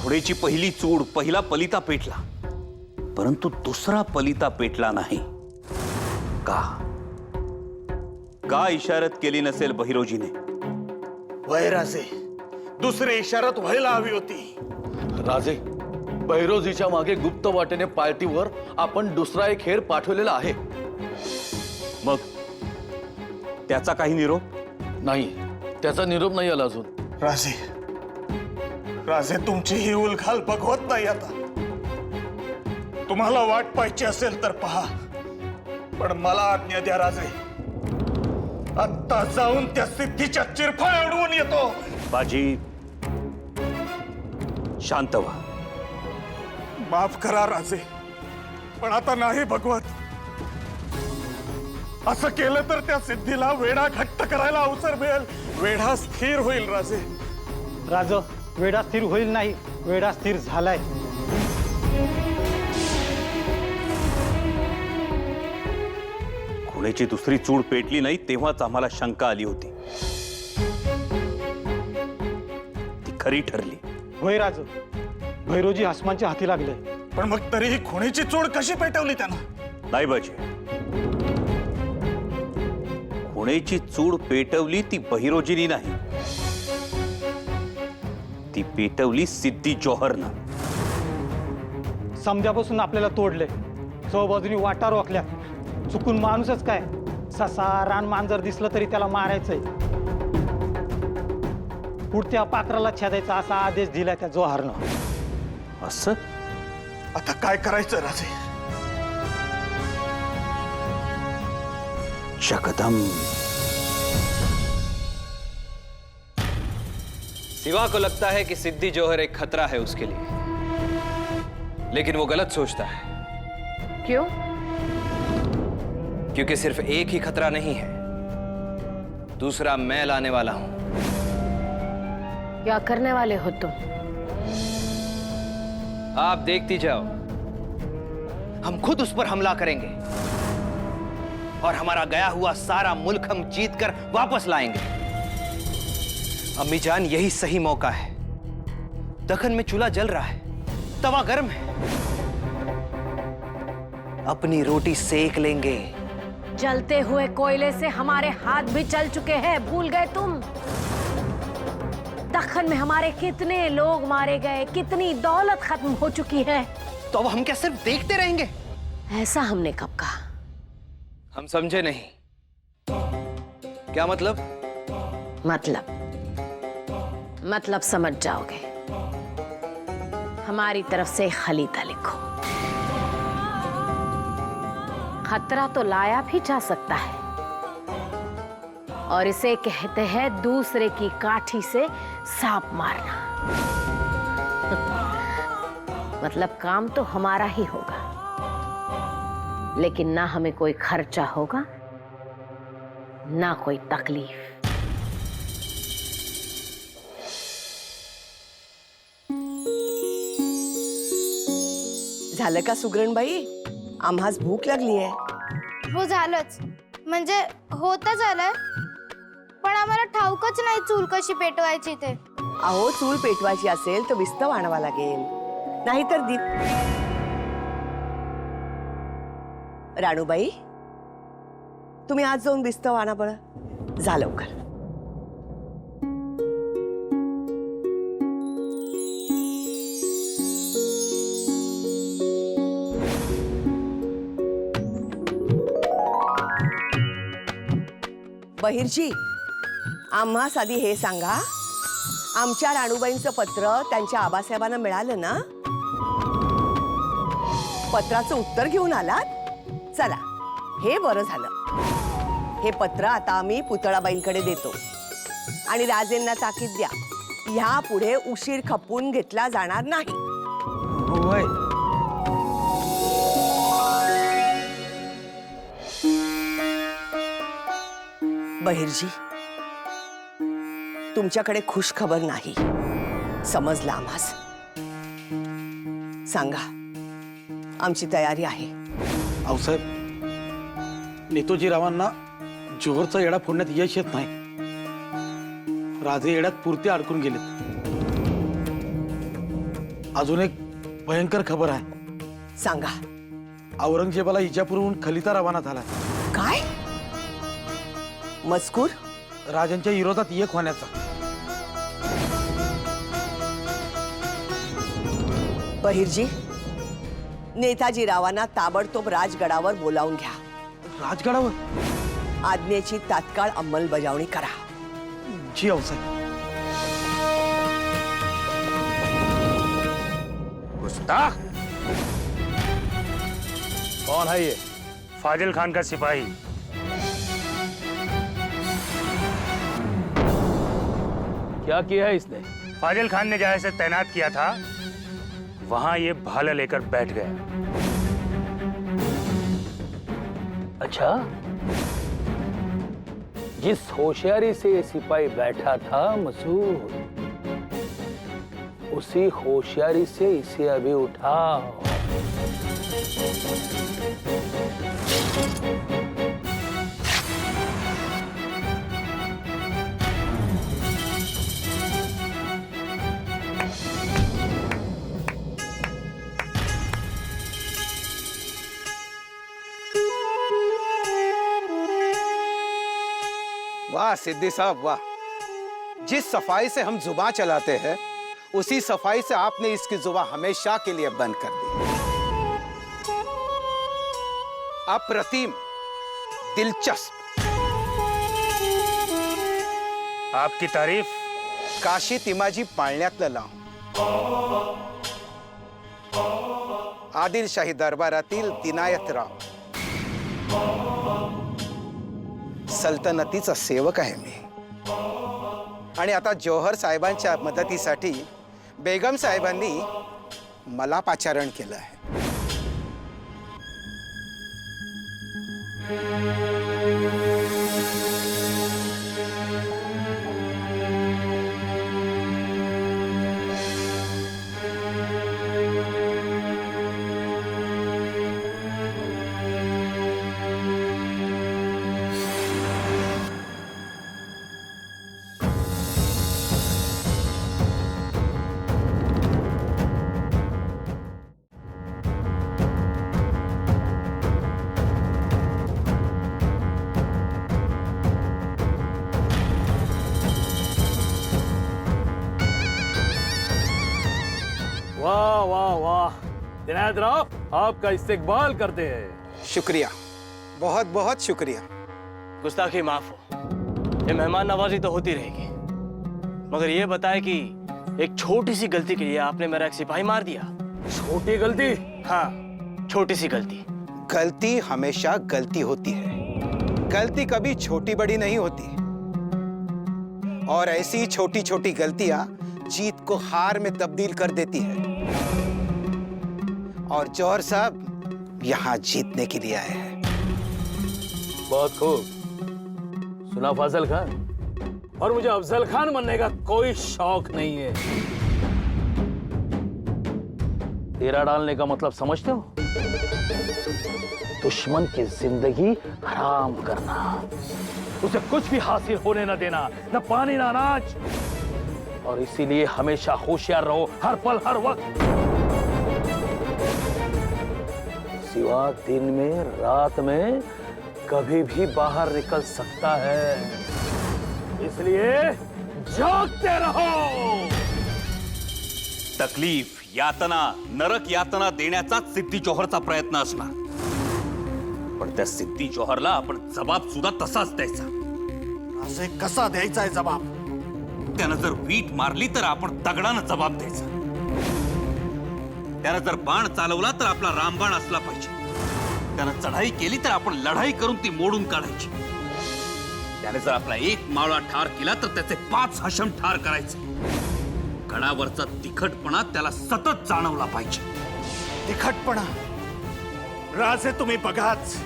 घोडेची पहिली चूड, पहिला पलिता पेटला, परंतु दुसरा पलिता पेटला नाही. का का इशारत केली नसेल बहिरोजीने? वय राजे, दुसरी इशारत व्हायला हवी होती. राजे, बहिरोजीच्या मागे गुप्त वाटेने पार्टीवर आपण दुसरा एक हेर पाठवलेला आहे. मग त्याचा काही निरोप नाही, त्याचा निरोप नाही आला अजून. राजे, राजे तुमची ही उलघाल बघवत नाही. आता तुम्हाला वाट पाहायची असेल तर पहा, पण मला आज्ञा द्या राजे. आत्ता जाऊन त्या सिद्धीच्या चिरफाळ उडवून येतो. बाजी, शांत व्हा. माफ करा राजे, पण आता नाही भगवत. असं केलं तर त्या सिद्धीला वेढा घट्ट करायला अवसर मिळेल. वेढा स्थिर होईल राजे. राज, वेढा स्थिर होईल नाही, वेढा स्थिर झालाय. घोड्याची दुसरी चूड पेटली नाही तेव्हाच आम्हाला शंका आली होती. ती खरी ठरली. होय राज, भैरोजी हसमांच्या हाती लागले. पण मग तरीही खुणीची चूड कशी पेटवली त्यानं? नाही बाजी, घोड्याची चूड पेटवली ती बहिरोजीनी नाही, ती पेटवली सिद्धी जौहरनं. समजापासून आपल्याला तोडले, चौबाजूनी वाटा रोखल्या. चुकून माणूसच काय, ससा रान मांजर दिसलं तरी त्याला मारायचंय. पुढच्या पाखराला छेदायचा असा आदेश दिलाय त्या जौहरनं. असं आता काय करायचं राजे? जगदंब, सिवा को लगता है कि सिद्धि जौहर एक खतरा है उसके लिए, लेकिन वो गलत सोचता है. क्यों? क्योंकि सिर्फ एक ही खतरा नहीं है, दूसरा मैं लाने वाला हूं. क्या करने वाले हो तुम? आप देखती जाओ. हम खुद उस पर हमला करेंगे और हमारा गया हुआ सारा मुल्क हम जीतकर वापस लाएंगे. अम्मी जान, यही सही मौका है. दखन में चूल्हा जल रहा है, तवा गर्म है. अपनी रोटी सेक लेंगे. जलते हुए कोयले से हमारे हाथ भी चल चुके हैं, भूल गए तुम? दक्खन में हमारे कितने लोग मारे गए, कितनी दौलत खत्म हो चुकी है. तो अब हम क्या सिर्फ देखते रहेंगे? ऐसा हमने कब कहा? हम समझे नहीं. क्या मतलब? मतलब समझ जाओगे. हमारी तरफ से खलीता लिखो. खतरा तो लाया भी जा सकता है, और इसे कहते हैं दूसरे की काठी से सांप मारना. मतलब काम तो हमारा ही होगा, लेकिन ना हमें कोई खर्चा होगा, ना कोई तकलीफ. झालं का सुगरणबाई? आम्हास भूक लागली आहे. हो झालंच, म्हणजे होतच आलंय, पण आम्हाला ठाऊकच नाही चूल कशी पेटवायची ते. अहो, चूल पेटवायची असेल तर विस्तव आणावा लागेल, नाहीतर दीप. राणूबाई, तुम्ही आज जाऊन विस्तव आणा बरं. जा लवकर. बहिरजी, आम्हास आधी हे सांगा, आमच्या राणूबाईंचं पत्र त्यांच्या आबासाहेबांना मिळालं ना? पत्राचं उत्तर घेऊन आलात? चला, हे बरं झालं. हे पत्र आता आम्ही पुतळाबाईंकडे देतो आणि राजेंना ताकीद द्या, ह्यापुढे उशीर खपवून घेतला जाणार नाही. होय. बहिरजी, तुमच्याकडे खुश खबर नाही, समजलं आम्हास. सांगा, आमची तयारी आहे. आऊसाहेब, नेतोजीरावांना जोहरचा येडा फोडण्यात यश येत नाही. राजे येड्यात पुरते अडकून गेलेत. अजून एक भयंकर खबर आहे. सांगा. औरंगजेबाला इजापूरहून खलिता रवाना झाला. काय मजकूर? राजांच्या विरोधात एक होण्याचा. बहिर्जी, नेताजी रावांना ताबडतोब राजगडावर बोलावून घ्या. राजगडावर? आज्ञेची तात्काळ अंमलबजावणी करा. जी आऊसाहेब. गुस्ताख! कौन है ये? फाजिल खान का सिपाही. क्या किया है इसने? फाजिल खान ने जहाँ इसे तैनात किया था वहां ये भाला लेकर बैठ गया. अच्छा, जिस होशियारी से ये सिपाही बैठा था मसूद, उसी होशियारी से इसे अभी उठाओ. वाह सिद्दी साहब वाह, जिस सफाई से हम जुबान चलाते हैं उसी सफाई से आपने इसकी जुबान हमेशा के लिए बंद कर दी. अप्रतिम, दिलचस्प. आपकी तारीफ. काशी तिमाजी पाळण्यातलं लाव. आदिलशाही दरबारातील दिनायतराव. सल्तनतीचा सेवक आहे मी. आणि आता जौहर साहेबांच्या मदतीसाठी बेगम साहेबांनी मला पाचारण केलं आहे. वाह वाह वाह, दिनायतराव आपका इस्तकबाल करते हैं. शुक्रिया, बहुत बहुत शुक्रिया. गुस्ताखी माफ हो, ये मेहमान नवाजी तो होती रहेगी, मगर ये बताए कि एक छोटी सी गलती के लिए आपने मेरा एक सिपाही मार दिया. छोटी गलती? हाँ, छोटी सी गलती. गलती हमेशा गलती होती है, गलती कभी छोटी बड़ी नहीं होती. और ऐसी छोटी छोटी गलतियां जीत को हार में तब्दील कर देती है. और जौहर साहब यहाँ जीतने के लिए आए हैं. बहुत खूब. सुना फाजिल खान, और मुझे अफजल खान बनने का कोई शौक नहीं है. तेरा डालने का मतलब समझते हो? दुश्मन की जिंदगी हराम करना, उसे कुछ भी हासिल होने न देना, न पानी न अनाज. और इसीलिए हमेशा होशियार रहो, हर पल हर वक्त. सिवा दिन में रात में कभी भी बाहर निकल सकता है, इसलिए जागते रहो. तकलीफ, यातना, नरक यातना देण्याचाच सिद्धी जौहरचा प्रयत्न असणार. पण त्या सिद्धी जौहरला आपण जबाब सुद्धा तसाच द्यायचा. असे कसा द्यायचा आहे जबाब? त्यानं जर वीट मारली तर आपण दगडानं जबाब द्यायचा. त्यानं जर बाण चालवला तर आपला रामबाण असला पाहिजे. त्यानं चढाई केली तर आपण लढाई करून ती मोडून काढायची. त्याने जर आपला एक मावळा ठार केला तर त्याचे 5 हशम ठार करायचे. गडावरचा तिखटपणा त्याला सतत जाणवला पाहिजे. तिखटपणा? राजे तुम्ही बघाच,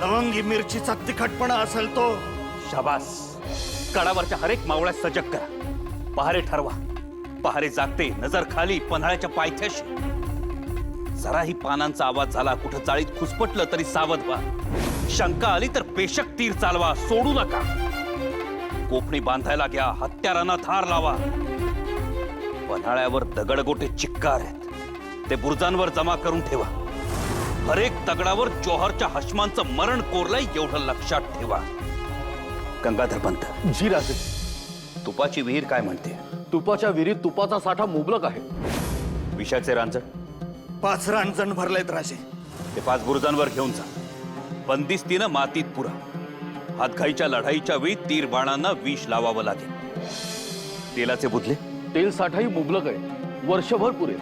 लवंगी मिरचीचा तिखटपणा असेल तो. शाबास. गडावरच्या हरेक मावळ्यात सजग करा. पहारे ठरवा. पहारे जागते, नजर खाली, पन्हाळ्याच्या पायथ्याशी. जराही पानांचा आवाज झाला, कुठं चाळीत खुसपटलं तरी सावध व्हा. शंका आली तर पेशक तीर चालवा, सोडू नका. कोपणी बांधायला घ्या, हत्यारांना धार लावा. पन्हाळ्यावर दगडगोटे चिक्कार आहेत, ते बुर्जांवर जमा करून ठेवा. हर एक दगडावर जौहरच्या हशमांचं मरण कोरलंय एवढं लक्षात ठेवा. गंगाधर पंत, जी राजे. तुपाची विहीर काय म्हणते? तुपाच्या विहिरीत तुपाचा साठा मुबलक आहे. विषाचे रांजण? 5 रांजण भरलेत राजे. ते 5 बुर्जांवर घेऊन जा. बंदिस्तीनं मातीत पुरा. हातघाईच्या लढाईच्या वेळी तीर बाणांना विष लावावं लागेल. तेलाचे बुधले? तेल साठाही मुबलक आहे, वर्षभर पुरेल.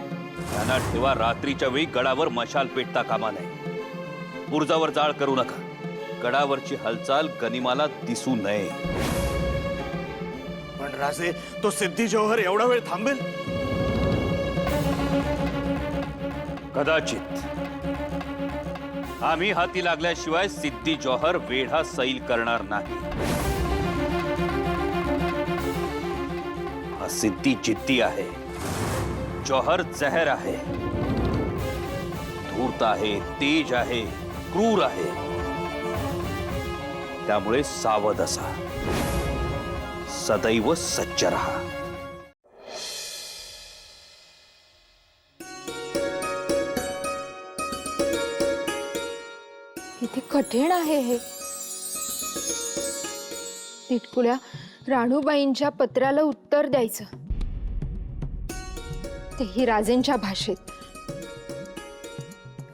त्यांना ठेवा, रात्रीच्या वेळी गडावर मशाल पेटता कामा नये. बुर्जावर जाळ करू नका. गडावरची हालचाल गनिमाला दिसू नये. पण राजे, तो सिद्धी जौहर एवढा वेळ थांबेल? कदाचित. आम्ही हाती लागल्याशिवाय सिद्धी जौहर वेढा सैल करणार नाही. हा सिद्धी जिद्दी आहे. जौहर जहर आहे, धूर्त आहे, तेज आहे, क्रूर आहे. त्यामुळे सावध असा, सदैव सज्ज रहा. किती कठीण आहे हे. तिटकुल्या राणूबाईंच्या पत्राला उत्तर द्यायचं, तेही राजेंच्या भाषेत.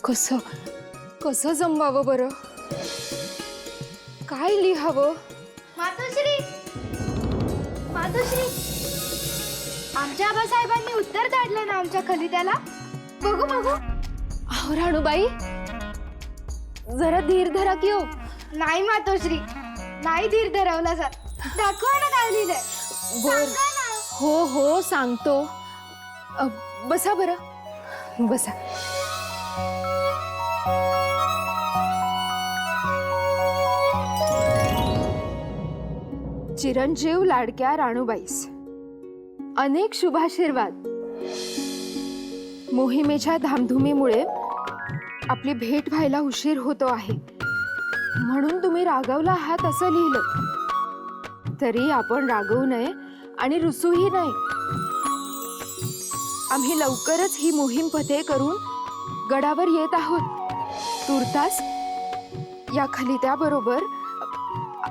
कसं कसं जमवावं बरं? काय लिहावं? मातोश्री, मातोश्री, आमच्या आबासाहेबांनी उत्तर काढलं ना आमच्या खलित्याला? बघू बघू. अहो राणूबाई, जरा धीर धरा की हो. नाही मातोश्री, नाही धीर धरवला जात. दाखवा ना काय लिहिलंय. बर, सांगा ना. हो हो सांगतो. बसा बरं, बसा. चिरंजीव लाडक्या राणूबाईस अनेक शुभाशीर्वाद. मोहिमेच्या धामधुमीमुळे आपली भेट व्हायला उशीर होतो आहे, म्हणून तुम्ही रागवला आहात असं लिहिलं. तरी आपण रागवू नये आणि रुसूही नाही. आम्ही लवकरच ही मोहीम फते करून गडावर येत आहोत. तुर्तास या खलित्याबरोबर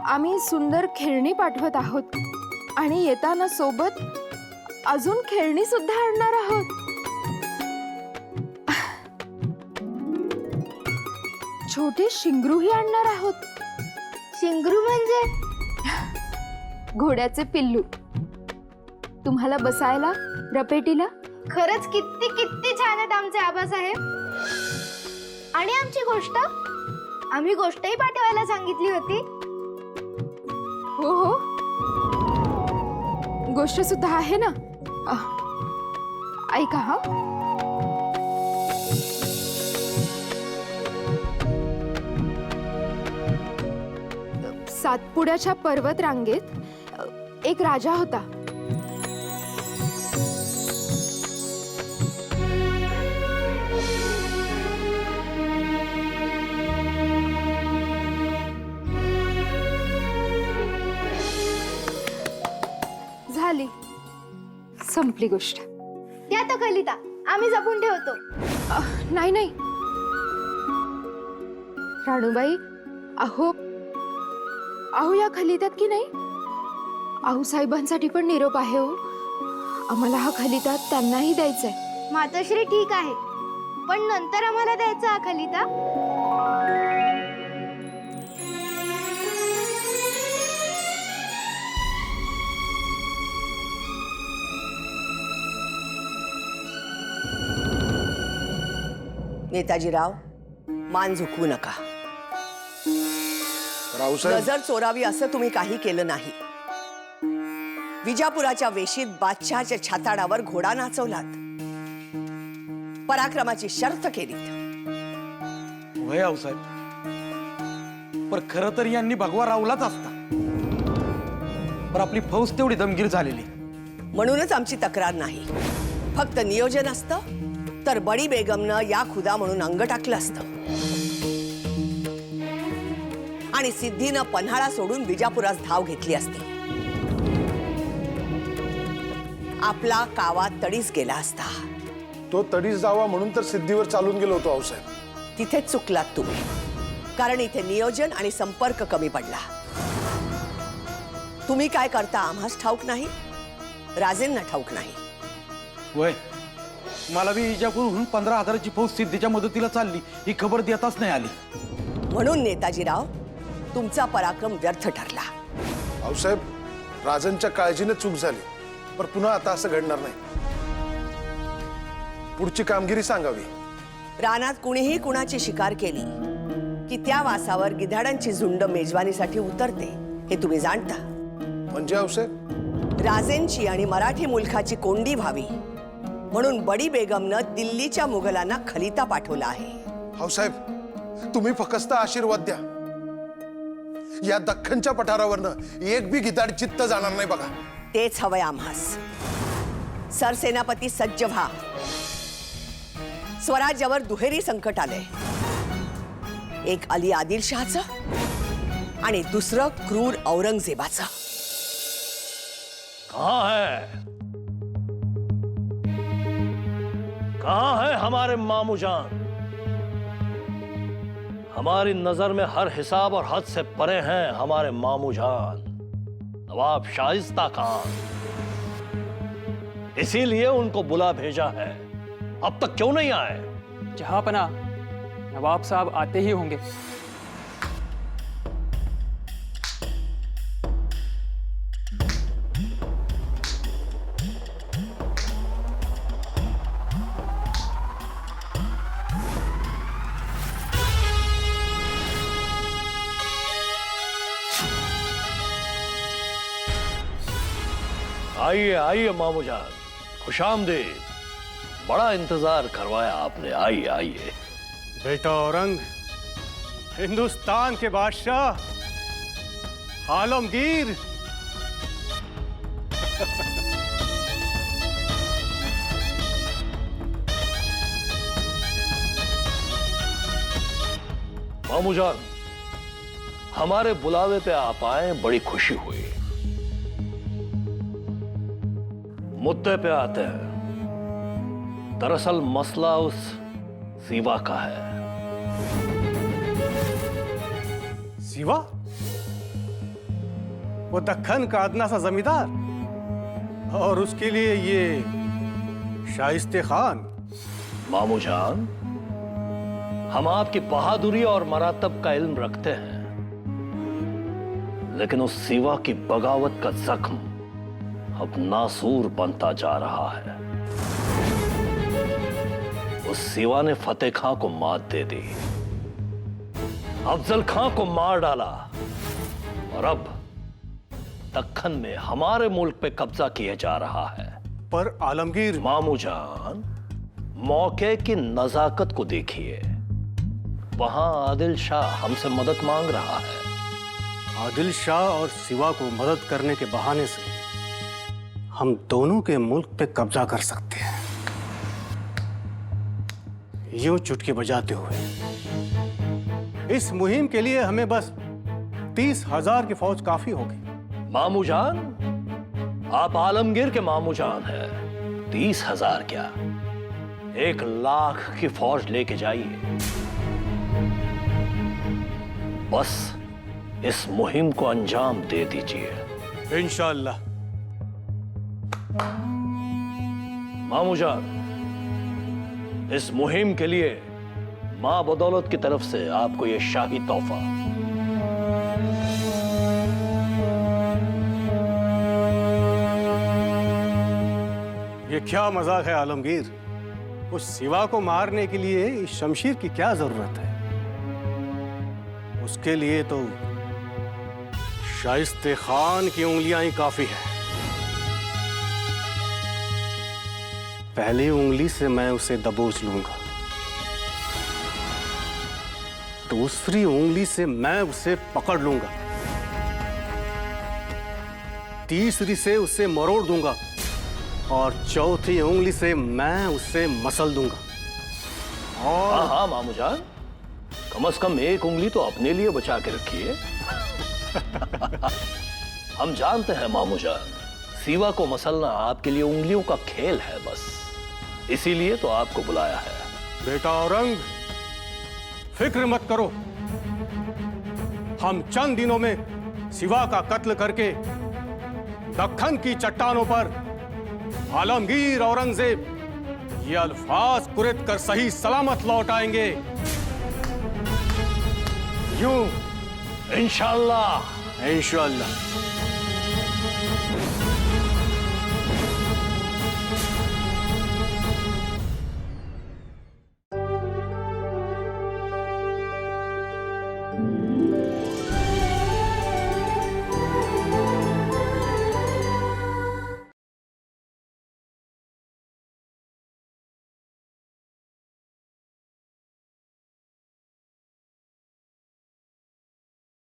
आम्ही सुंदर खेळणी पाठवत आहोत आणि येताना सोबत अजून खेळणी सुद्धा आणणार आहोत. छोटे शिंगरूही आणणार आहोत. शिंगरू म्हणजे? घोड्याचे पिल्लू. तुम्हाला बसायला रपेटीला. खरंच किती किती छान आहेत आमचे आबासाहेब. आणि आमची गोष्ट, आम्ही गोष्टही पाठवायला सांगितली होती. हो हो, गोष्ट सुद्धा आहे ना. ऐका हा. सातपुड्याच्या पर्वत रांगेत एक राजा होता. झाली, संपली गोष्ट. त्या तो खलिता आम्ही जपून ठेवतो. नाही नाही राणूबाई, अहो अहो या खलित्यात की नाही, आऊ साहेबांसाठी पण निरोप आहे हो. आम्हाला हा खलिता त्यांनाही द्यायचा आहे. मातोश्री ठीक आहे, पण नंतर आम्हाला द्यायचा हा खलिता. नेताजीराव, मान झुकवू नका. रावसाहेब, नजर चोरावी असं तुम्ही काही केलं नाही. विजापुराच्या वेशीत बादशहाच्या छाताडावर घोडा नाचवलात. पराक्रमाची शर्त केलीत. वय रावसाहेब, पर खरं तर यांनी भगवा रावलाच असता, पण आपली फौज तेवढी दमगीर झालेली. म्हणूनच आमची तक्रार नाही. फक्त नियोजन असतं तर बडी बेगमनं या खुदा म्हणून अंग टाकलं असतं आणि सिद्धीनं पन्हाळा सोडून विजापुरास धाव घेतली असती. आपला कावा तडीस गेला असता. तो तडीस जावा म्हणून तर सिद्धीवर चालून गेलो होतो आऊसाहेब. तिथेच चुकलात तुम्ही, कारण इथे नियोजन आणि संपर्क कमी पडला. तुम्ही काय करता आम्हास ठाऊक नाही, राजेंना ठाऊक नाही. वय मला बी इजापूरहून 15,000ची फौज सिद्धीच्या मदतीला चालली ही खबर देताच नाही आली. म्हणून नेताजीराव तुमचा पराक्रम व्यर्थ ठरला. आऊसाहेब, राजांच्या काळजीने चूक झाली, पण पुन्हा आता असं घडणार नाही. पुढची कामगिरी सांगावी. रानात कुणीही कुणाची शिकार केली की त्या वासावर गिधाडांची झुंड मेजवानीसाठी उतरते, हे तुम्ही जाणता. म्हणजे आऊसाहेब, राजेंची आणि मराठी मुलखाची कोंडी व्हावी म्हणून बडी बेगमनं दिल्लीच्या मुघलांना खलिता पाठवला आहे. आऊसाहेब, तुम्ही फक्त आशीर्वाद द्या. या दख्खनच्या पठारावरनं एक बी गिधाड चित्त जाणार नाही बघा. तेच हवंय आम्हास. सरसेनापती सज्ज व्हा. स्वराज्यावर दुहेरी संकट आलंय. एक अली आदिलशहाचं आणि दुसरं क्रूर औरंगजेबाचं. कहाँ है, कहाँ है हमारे मामू जान? हमारी नजर में हर हिसाब और हद से परे हैं हमारे मामू जान, नवाब शाइस्ता खान. इसीलिए उनको बुला भेजा है. अब तक क्यों नहीं आए? जहांपना, नवाब साहब आते ही होंगे. आइए आइए मामू जान, खुशामदीद. बड़ा इंतजार करवाया आपने. आइए आइए. बेटा औरंग, हिंदुस्तान के बादशाह आलमगीर. मामू जान, हमारे बुलावे पे आप आए, बड़ी खुशी हुई. मुद्दे पे आते हैं. दरअसल मसला उस सीवा का है. सिवा? वो दक्खन का अदना सा जमींदार, और उसके लिए ये शाइस्ते खान. मामू जान, हम आपकी बहादुरी और मरातब का इल्म रखते हैं, लेकिन उस सिवा की बगावत का जख्म अब नासूर बनता जा रहा है. उस सिवा ने फतेह खां को मात दे दी, अफजल खां को मार डाला, और अब दक्खन में हमारे मुल्क पे कब्जा किया जा रहा है. पर आलमगीर. मामू जान, मौके की नजाकत को देखिए. वहां आदिल शाह हमसे मदद मांग रहा है. आदिल शाह और सिवा को मदद करने के बहाने से हम दोनों के मुल्क पे कब्जा कर सकते हैं, यूं चुटकी बजाते हुए. इस मुहिम के लिए हमें बस 30,000 की फौज काफी होगी. मामू जान, आप आलमगीर के मामू जान हैं. 30,000 क्या, 1,00,000 की फौज लेके जाइए. बस इस मुहिम को अंजाम दे दीजिए. इंशाअल्लाह. मामू जान, इस मुहिम के लिए मां बदौलत की तरफ से आपको यह शाही तोहफा. ये क्या मजाक है आलमगीर? उस सिवा को मारने के लिए इस शमशीर की क्या जरूरत है? उसके लिए तो शाइस्ते खान की उंगलियां ही काफी है. पहली उंगली से मैं उसे दबोच लूंगा, दूसरी उंगली से मैं उसे पकड़ लूंगा, तीसरी से उसे मरोड़ दूंगा, और चौथी उंगली से मैं उसे मसल दूंगा. और हाँ हाँ मामू जान, कम से कम एक उंगली तो अपने लिए बचा के रखिए. हम जानते हैं मामू जान, सीवा को मसलना आपके लिए उंगलियों का खेल है बस, इसीलिए तो आपको बुलाया है। बेटा औरंग, फिक्र मत करो। हम चंद दिनों में सिवा का कत्ल करके दक्खन की चट्टानों पर आलमगीर औरंगजेब ये अल्फाज कुरित कर सही सलामत लौट आएंगे। यूं इंशाअल्लाह। इंशाअल्लाह।